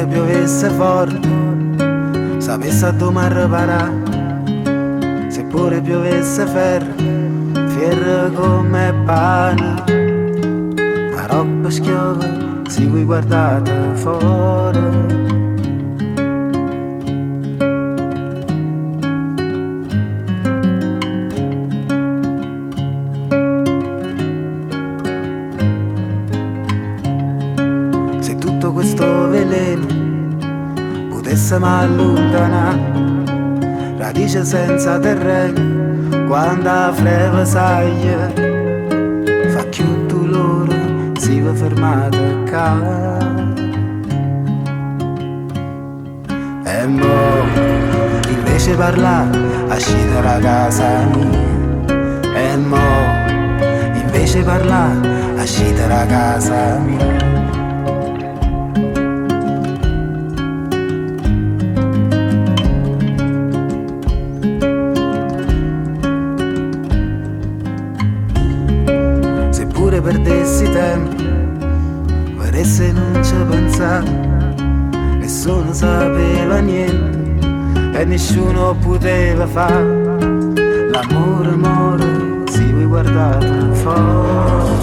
pure piovesse forte, sapesse a dove riparare. Se pure piovesse fier come pane, la roba schiova si voi guardate fuori. Questo veleno potesse mai allontanare, radice senza terreno, quando la freva saglia fa più dolore, si va fermata qua. E mo invece parlare a scendere a casa mia, e mo invece parlare a scendere a casa mia. Perdessi tempo, vorresse non ci pensare, nessuno sapeva niente e nessuno poteva fare. L'amore muore, si vuoi guardare fuori.